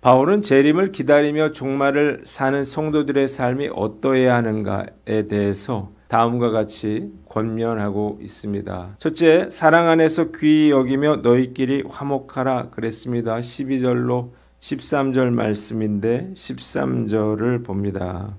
바울은 재림을 기다리며 종말을 사는 성도들의 삶이 어떠해야 하는가에 대해서 다음과 같이 권면하고 있습니다. 첫째, 사랑 안에서 귀히 여기며 너희끼리 화목하라 그랬습니다. 12절로 13절 말씀인데 13절을 봅니다.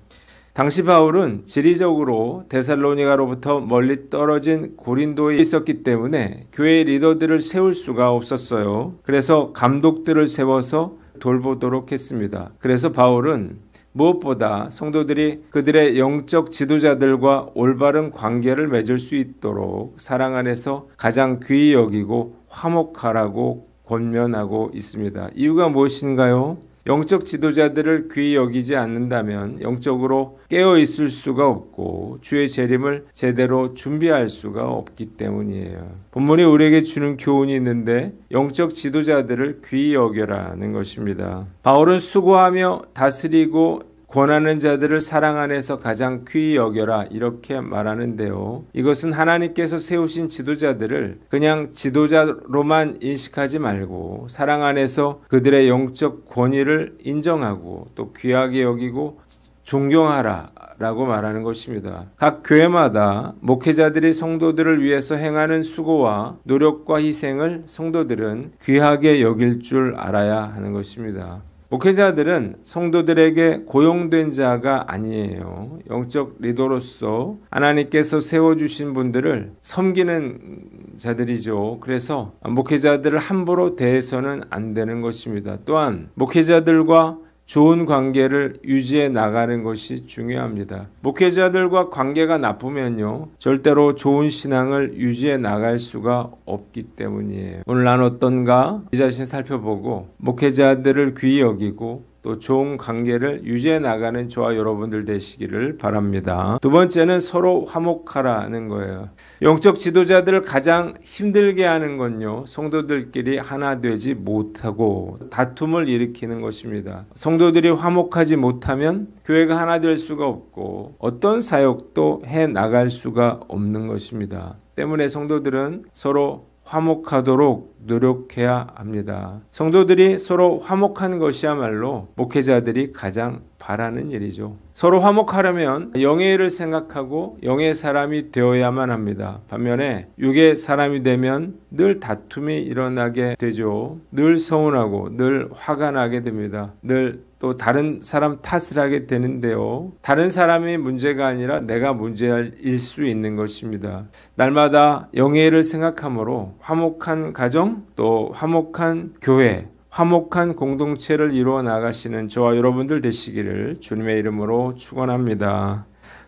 당시 바울은 지리적으로 데살로니가로부터 멀리 떨어진 고린도에 있었기 때문에 교회 리더들을 세울 수가 없었어요. 그래서 감독들을 세워서 돌보도록 했습니다. 그래서 바울은 무엇보다 성도들이 그들의 영적 지도자들과 올바른 관계를 맺을 수 있도록 사랑 안에서 가장 귀히 여기고 화목하라고 권면하고 있습니다. 이유가 무엇인가요? 영적 지도자들을 귀히 여기지 않는다면 영적으로 깨어 있을 수가 없고 주의 재림을 제대로 준비할 수가 없기 때문이에요. 본문이 우리에게 주는 교훈이 있는데 영적 지도자들을 귀히 여겨라는 것입니다. 바울은 수고하며 다스리고 권하는 자들을 사랑 안에서 가장 귀히 여겨라 이렇게 말하는데요. 이것은 하나님께서 세우신 지도자들을 그냥 지도자로만 인식하지 말고 사랑 안에서 그들의 영적 권위를 인정하고 또 귀하게 여기고 존경하라 라고 말하는 것입니다. 각 교회마다 목회자들이 성도들을 위해서 행하는 수고와 노력과 희생을 성도들은 귀하게 여길 줄 알아야 하는 것입니다. 목회자들은 성도들에게 고용된 자가 아니에요. 영적 리더로서 하나님께서 세워주신 분들을 섬기는 자들이죠. 그래서 목회자들을 함부로 대해서는 안 되는 것입니다. 또한 목회자들과 좋은 관계를 유지해 나가는 것이 중요합니다. 목회자들과 관계가 나쁘면요, 절대로 좋은 신앙을 유지해 나갈 수가 없기 때문이에요. 오늘 난 어떤가? 이 자신 살펴보고 목회자들을 귀히 여기고 또 좋은 관계를 유지해 나가는 저와 여러분들 되시기를 바랍니다. 두 번째는 서로 화목하라는 거예요. 영적 지도자들을 가장 힘들게 하는 건요, 성도들끼리 하나 되지 못하고 다툼을 일으키는 것입니다. 성도들이 화목하지 못하면 교회가 하나 될 수가 없고 어떤 사역도 해 나갈 수가 없는 것입니다. 때문에 성도들은 서로 화목하도록 노력해야 합니다. 성도들이 서로 화목한 것이야말로 목회자들이 가장 바라는 일이죠. 서로 화목하려면 영의 일을 생각하고 영의 사람이 되어야만 합니다. 반면에 육의 사람이 되면 늘 다툼이 일어나게 되죠. 늘 서운하고 늘 화가 나게 됩니다. 늘 또 다른 사람 탓을 하게 되는데요. 다른 사람이 문제가 아니라 내가 문제일 수 있는 것입니다. 날마다 영의 일을 생각하므로 화목한 가정, 또 화목한 교회, 화목한 공동체를 이루어 나가시는 저와 여러분들 되시기를 주님의 이름으로 축원합니다.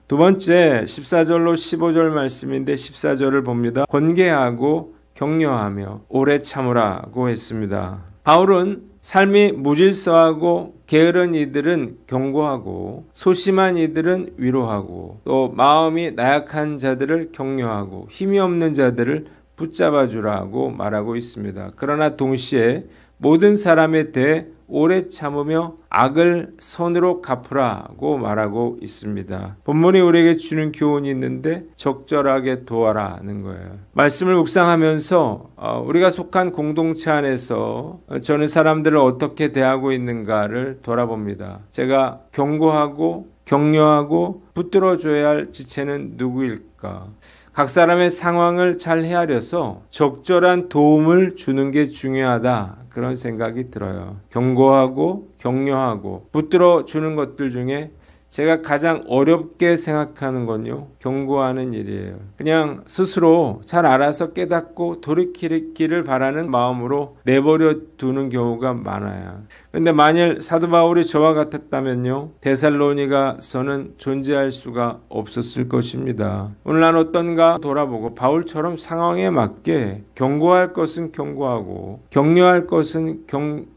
두 번째 14절로 15절 말씀인데 14절을 봅니다. 권계하고 격려하며 오래 참으라고 했습니다. 바울은 삶이 무질서하고 게으른 이들은 경고하고 소심한 이들은 위로하고 또 마음이 나약한 자들을 격려하고 힘이 없는 자들을 붙잡아 주라고 말하고 있습니다. 그러나 동시에 모든 사람에 대해 오래 참으며 악을 선으로 갚으라고 말하고 있습니다. 본문이 우리에게 주는 교훈이 있는데 적절하게 도와라는 거예요. 말씀을 묵상하면서 우리가 속한 공동체 안에서 저는 사람들을 어떻게 대하고 있는가를 돌아봅니다. 제가 경고하고 격려하고 붙들어줘야 할 지체는 누구일까? 각 사람의 상황을 잘 헤아려서 적절한 도움을 주는 게 중요하다. 그런 생각이 들어요. 경고하고 격려하고 붙들어 주는 것들 중에 제가 가장 어렵게 생각하는 건요, 경고하는 일이에요. 그냥 스스로 잘 알아서 깨닫고 돌이키기를 바라는 마음으로 내버려 두는 경우가 많아요. 그런데 만일 사도 바울이 저와 같았다면요, 데살로니가서는 존재할 수가 없었을 것입니다. 오늘 난 어떤가 돌아보고 바울처럼 상황에 맞게 경고할 것은 경고하고 격려할 것은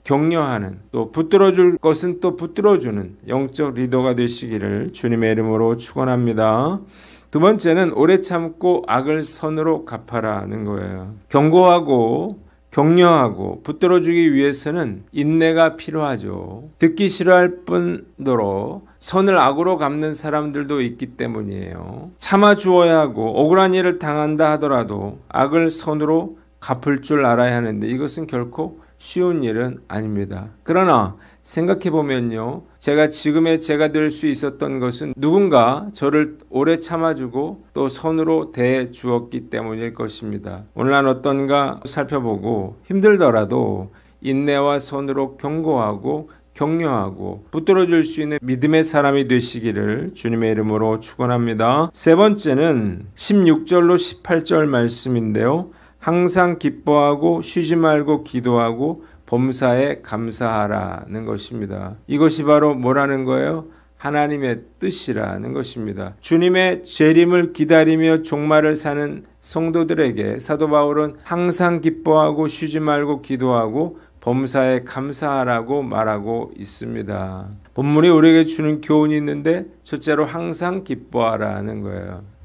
격려하는, 또 붙들어줄 것은 또 붙들어주는 영적 리더가 되시기를 주님의 이름으로 축원합니다. 두 번째는 오래 참고 악을 선으로 갚아라는 거예요. 경고하고 격려하고 붙들어주기 위해서는 인내가 필요하죠. 듣기 싫어할 뿐더러 선을 악으로 갚는 사람들도 있기 때문이에요. 참아주어야 하고 억울한 일을 당한다 하더라도 악을 선으로 갚을 줄 알아야 하는데 이것은 결코 쉬운 일은 아닙니다. 그러나 생각해 보면요. 제가 지금의 제가 될 수 있었던 것은 누군가 저를 오래 참아주고 또 선으로 대해 주었기 때문일 것입니다. 오늘 난 어떤가 살펴보고 힘들더라도 인내와 선으로 경고하고 격려하고 붙들어줄 수 있는 믿음의 사람이 되시기를 주님의 이름으로 축원합니다. 세 번째는 16절로 18절 말씀인데요. 항상 기뻐하고 쉬지 말고 기도하고 범사에 감사하라는 것입니다. 이것이 바로 뭐라는 거예요? 하나님의 뜻이라는 것입니다. 주님의 재림을 기다리며 종말을 사는 성도들에게 사도 바울은 항상 기뻐하고 쉬지 말고 기도하고 범사에 감사하라고 말하고 있습니다. 본문이 우리에게 주는 교훈이 있는데 첫째로 항상 기뻐하라는 거예요.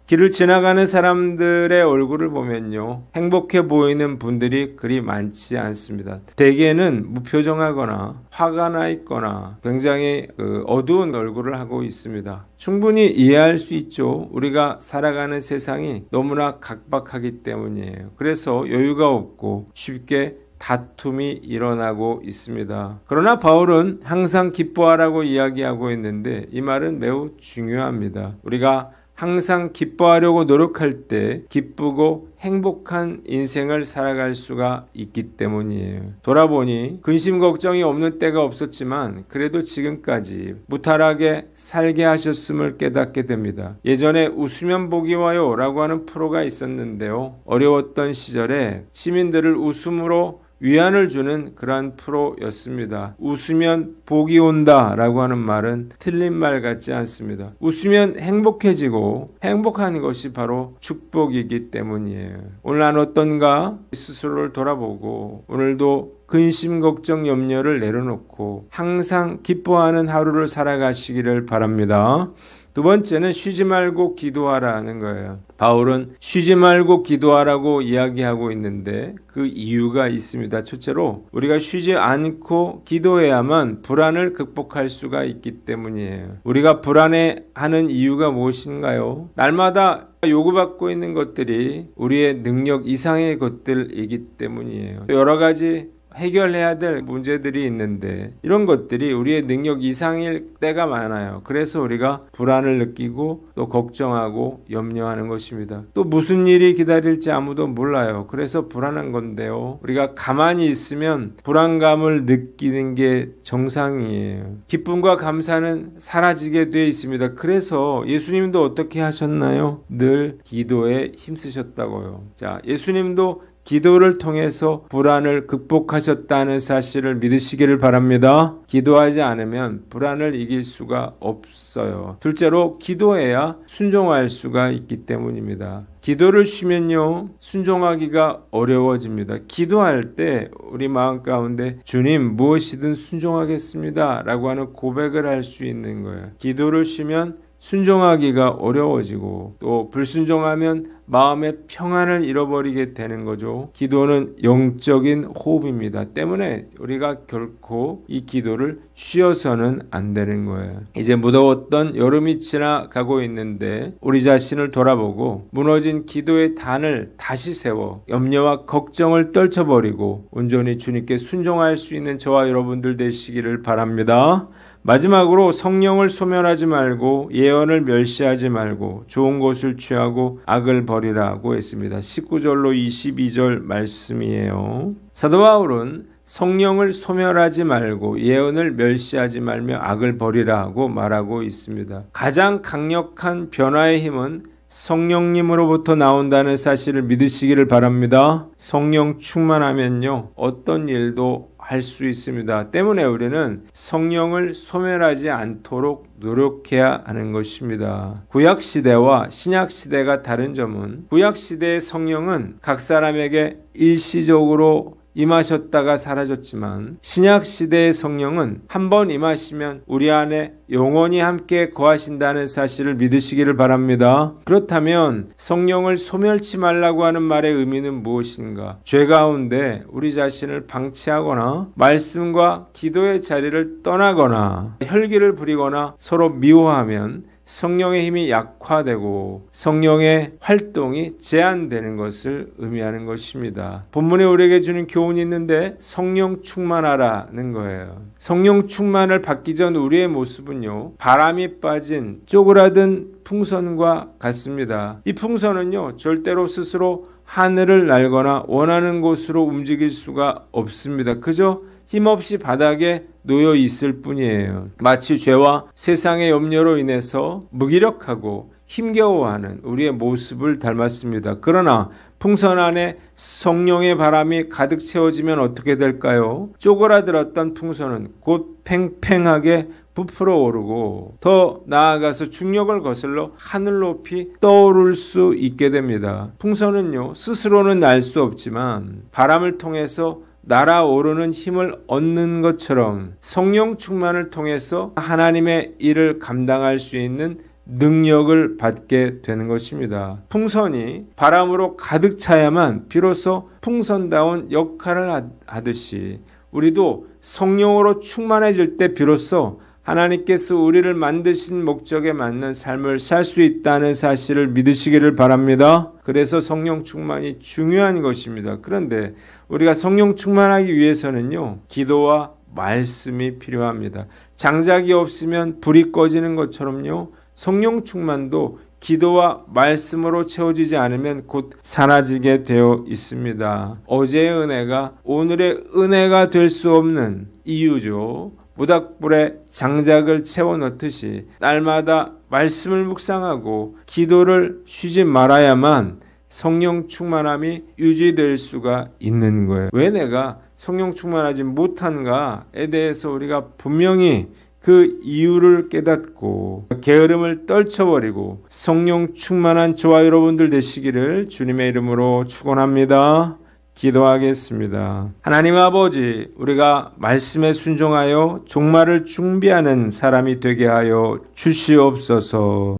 길을 지나가는 사람들의 얼굴을 보면요. 행복해 보이는 분들이 그리 많지 않습니다. 대개는 무표정하거나 화가 나 있거나 굉장히 어두운 얼굴을 하고 있습니다. 충분히 이해할 수 있죠. 우리가 살아가는 세상이 너무나 각박하기 때문이에요. 그래서 여유가 없고 쉽게 다툼이 일어나고 있습니다. 그러나 바울은 항상 기뻐하라고 이야기하고 있는데 이 말은 매우 중요합니다. 우리가 항상 기뻐하려고 노력할 때 기쁘고 행복한 인생을 살아갈 수가 있기 때문이에요. 돌아보니 근심 걱정이 없는 때가 없었지만 그래도 지금까지 무탈하게 살게 하셨음을 깨닫게 됩니다. 예전에 웃으면 복이 와요 라고 하는 프로가 있었는데요. 어려웠던 시절에 시민들을 웃음으로 위안을 주는 그러한 프로였습니다. 웃으면 복이 온다 라고 하는 말은 틀린 말 같지 않습니다. 웃으면 행복해지고 행복한 것이 바로 축복이기 때문이에요. 오늘 난 어떤가 스스로를 돌아보고 오늘도 근심, 걱정, 염려를 내려놓고 항상 기뻐하는 하루를 살아가시기를 바랍니다. 두 번째는 쉬지 말고 기도하라는 거예요. 바울은 쉬지 말고 기도하라고 이야기하고 있는데 그 이유가 있습니다. 첫째로 우리가 쉬지 않고 기도해야만 불안을 극복할 수가 있기 때문이에요. 우리가 불안해하는 이유가 무엇인가요? 날마다 요구받고 있는 것들이 우리의 능력 이상의 것들이기 때문이에요. 여러 가지 해결해야 될 문제들이 있는데 이런 것들이 우리의 능력 이상일 때가 많아요. 그래서 우리가 불안을 느끼고 또 걱정하고 염려하는 것입니다. 또 무슨 일이 기다릴지 아무도 몰라요. 그래서 불안한 건데요. 우리가 가만히 있으면 불안감을 느끼는 게 정상이에요. 기쁨과 감사는 사라지게 되어 있습니다. 그래서 예수님도 어떻게 하셨나요? 늘 기도에 힘쓰셨다고요. 자, 예수님도 기도를 통해서 불안을 극복하셨다는 사실을 믿으시기를 바랍니다. 기도하지 않으면 불안을 이길 수가 없어요. 둘째로 기도해야 순종할 수가 있기 때문입니다. 기도를 쉬면요, 순종하기가 어려워집니다. 기도할 때 우리 마음 가운데 주님 무엇이든 순종하겠습니다 라고 하는 고백을 할 수 있는 거예요. 기도를 쉬면 순종하기가 어려워지고 또 불순종하면 마음의 평안을 잃어버리게 되는 거죠. 기도는 영적인 호흡입니다. 때문에 우리가 결코 이 기도를 쉬어서는 안 되는 거예요. 이제 무더웠던 여름이 지나가고 있는데 우리 자신을 돌아보고 무너진 기도의 단을 다시 세워 염려와 걱정을 떨쳐버리고 온전히 주님께 순종할 수 있는 저와 여러분들 되시기를 바랍니다. 마지막으로 성령을 소멸하지 말고 예언을 멸시하지 말고 좋은 것을 취하고 악을 버리라고 했습니다. 19절로 22절 말씀이에요. 사도 바울은 성령을 소멸하지 말고 예언을 멸시하지 말며 악을 버리라고 말하고 있습니다. 가장 강력한 변화의 힘은 성령님으로부터 나온다는 사실을 믿으시기를 바랍니다. 성령 충만하면요, 어떤 일도 할 수 있습니다. 때문에 우리는 성령을 소멸하지 않도록 노력해야 하는 것입니다. 구약시대와 신약시대가 다른 점은 구약시대의 성령은 각 사람에게 일시적으로 임하셨다가 사라졌지만 신약시대의 성령은 한 번 임하시면 우리 안에 영원히 함께 거하신다는 사실을 믿으시기를 바랍니다. 그렇다면 성령을 소멸치 말라고 하는 말의 의미는 무엇인가? 죄 가운데 우리 자신을 방치하거나 말씀과 기도의 자리를 떠나거나 혈기를 부리거나 서로 미워하면 성령의 힘이 약화되고 성령의 활동이 제한되는 것을 의미하는 것입니다. 본문에 우리에게 주는 교훈이 있는데 성령 충만하라는 거예요. 성령 충만을 받기 전 우리의 모습은요, 바람이 빠진 쪼그라든 풍선과 같습니다. 이 풍선은요, 절대로 스스로 하늘을 날거나 원하는 곳으로 움직일 수가 없습니다. 그저 힘없이 바닥에 놓여 있을 뿐이에요. 마치 죄와 세상의 염려로 인해서 무기력하고 힘겨워하는 우리의 모습을 닮았습니다. 그러나 풍선 안에 성령의 바람이 가득 채워지면 어떻게 될까요? 쪼그라들었던 풍선은 곧 팽팽하게 부풀어 오르고 더 나아가서 중력을 거슬러 하늘 높이 떠오를 수 있게 됩니다. 풍선은요, 스스로는 날 수 없지만 바람을 통해서 날아오르는 힘을 얻는 것처럼 성령 충만을 통해서 하나님의 일을 감당할 수 있는 능력을 받게 되는 것입니다. 풍선이 바람으로 가득 차야만 비로소 풍선다운 역할을 하듯이 우리도 성령으로 충만해질 때 비로소 하나님께서 우리를 만드신 목적에 맞는 삶을 살 수 있다는 사실을 믿으시기를 바랍니다. 그래서 성령 충만이 중요한 것입니다. 그런데 우리가 성령 충만하기 위해서는요, 기도와 말씀이 필요합니다. 장작이 없으면 불이 꺼지는 것처럼요, 성령 충만도 기도와 말씀으로 채워지지 않으면 곧 사라지게 되어 있습니다. 어제의 은혜가 오늘의 은혜가 될 수 없는 이유죠. 모닥불에 장작을 채워 넣듯이 날마다 말씀을 묵상하고 기도를 쉬지 말아야만 성령 충만함이 유지될 수가 있는 거예요. 왜 내가 성령 충만하지 못한가에 대해서 우리가 분명히 그 이유를 깨닫고 게으름을 떨쳐버리고 성령 충만한 저와 여러분들 되시기를 주님의 이름으로 축원합니다. 기도하겠습니다. 하나님 아버지, 우리가 말씀에 순종하여 종말을 준비하는 사람이 되게 하여 주시옵소서.